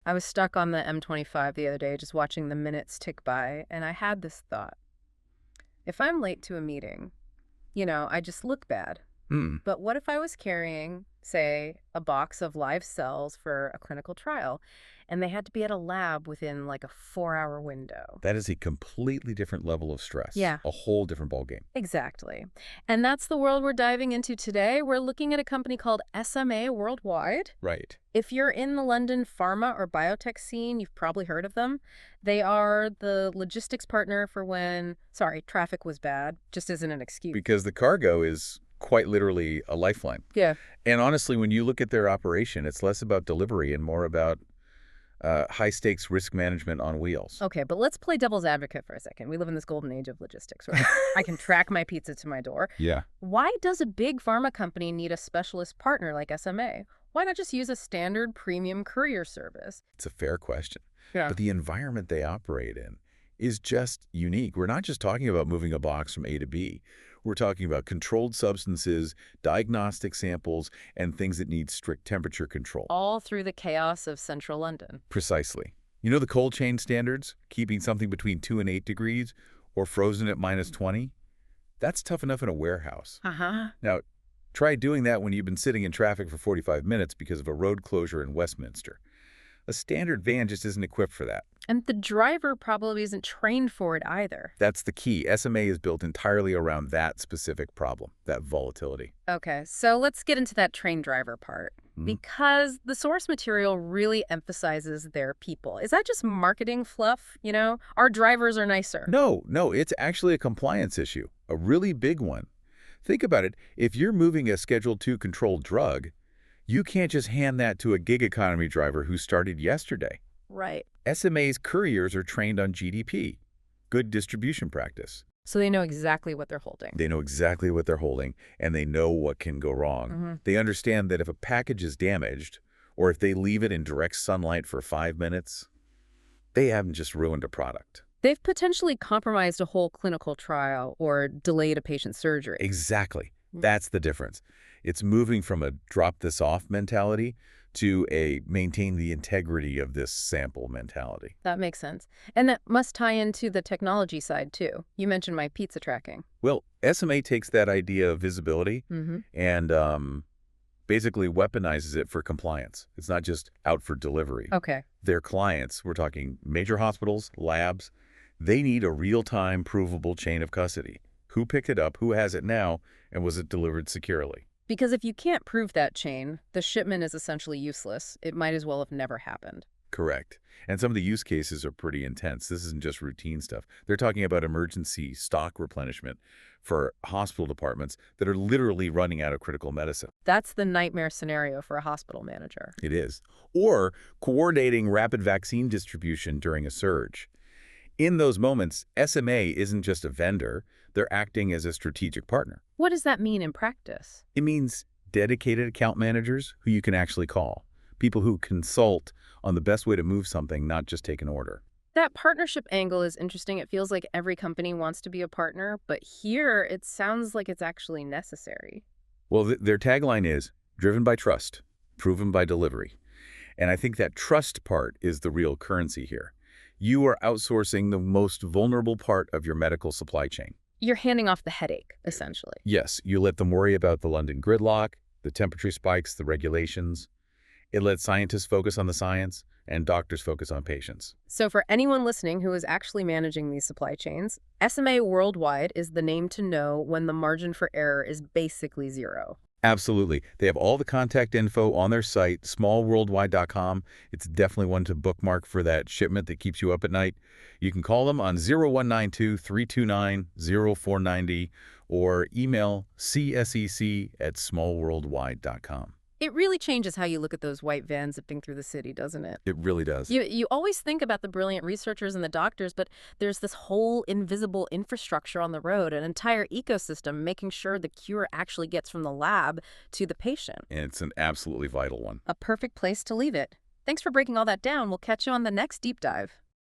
I was stuck on the M25 the other day just watching the minutes tick by, and I had this thought. If I'm late to a meeting, I just look bad. Hmm. But what if I was carrying, say, a box of live cells for a clinical trial, and they had to be at a lab within like a 4-hour window? That is a completely different level of stress, Yeah, a whole different ballgame. exactly. And that's the world we're diving into today. We're looking at a company called SMA Worldwide. Right. If you're in the London pharma or biotech scene, you've probably heard of them. They are the logistics partner for when, sorry, traffic was bad, just isn't an excuse. Because the cargo is quite literally a lifeline. Yeah. And honestly, when you look at their operation, it's less about delivery and more about high-stakes risk management on wheels. Okay, but let's play devil's advocate for a second. We live in this golden age of logistics, right? I can track my pizza to my door. Yeah. Why does a big pharma company need a specialist partner like SMA? Why not just use a standard premium courier service? It's a fair question. Yeah. But the environment they operate in is just unique. We're not just talking about moving a box from A to B. We're talking about controlled substances, diagnostic samples, and things that need strict temperature control. All through the chaos of central London. Precisely. You know the cold chain standards? Keeping something between 2 and 8 degrees or frozen at -20? That's tough enough in a warehouse. Uh-huh. Now, try doing that when you've been sitting in traffic for 45 minutes because of a road closure in Westminster. A standard van just isn't equipped for that. And the driver probably isn't trained for it either. That's the key. SMA is built entirely around that specific problem, that volatility. Okay, so let's get into that train driver part. Because the source material really emphasizes their people. Is that just marketing fluff? Our drivers are nicer. No, it's actually a compliance issue, a really big one. Think about it. If you're moving a Schedule II controlled drug, you can't just hand that to a gig economy driver who started yesterday. Right. SMA's couriers are trained on GDP, good distribution practice. So they know exactly what they're holding. They know exactly what they're holding, and they know what can go wrong. They understand that if a package is damaged, or if they leave it in direct sunlight for 5 minutes, they haven't just ruined a product. They've potentially compromised a whole clinical trial or delayed a patient's surgery. Exactly. That's the difference. It's moving from a drop-this-off mentality to a maintain the integrity of this sample mentality. That makes sense. And that must tie into the technology side, too. You mentioned my pizza tracking. Well, SMA takes that idea of visibility and basically weaponizes it for compliance. It's not just out for delivery. Okay. Their clients, we're talking major hospitals, labs, they need a real-time provable chain of custody. Who picked it up, who has it now, and was it delivered securely? Because if you can't prove that chain, the shipment is essentially useless. It might as well have never happened. Correct. And some of the use cases are pretty intense. This isn't just routine stuff. They're talking about emergency stock replenishment for hospital departments that are literally running out of critical medicine. That's the nightmare scenario for a hospital manager. It is. Or coordinating rapid vaccine distribution during a surge. In those moments, SMA isn't just a vendor. They're acting as a strategic partner. What does that mean in practice? It means dedicated account managers who you can actually call. People who consult on the best way to move something, not just take an order. That partnership angle is interesting. It feels like every company wants to be a partner, but here it sounds like it's actually necessary. Well, their tagline is, driven by trust, proven by delivery. And I think that trust part is the real currency here. You are outsourcing the most vulnerable part of your medical supply chain. You're handing off the headache, essentially. Yes, you let them worry about the London gridlock, the temperature spikes, the regulations. It lets scientists focus on the science and doctors focus on patients. So for anyone listening who is actually managing these supply chains, SMA Worldwide is the name to know when the margin for error is basically zero. Absolutely. They have all the contact info on their site, smallworldwide.com. It's definitely one to bookmark for that shipment that keeps you up at night. You can call them on 0192-329-0490 or email csec@smallworldwide.com. It really changes how you look at those white vans zipping through the city, doesn't it? It really does. You always think about the brilliant researchers and the doctors, but there's this whole invisible infrastructure on the road, an entire ecosystem making sure the cure actually gets from the lab to the patient. And it's an absolutely vital one. A perfect place to leave it. Thanks for breaking all that down. We'll catch you on the next deep dive.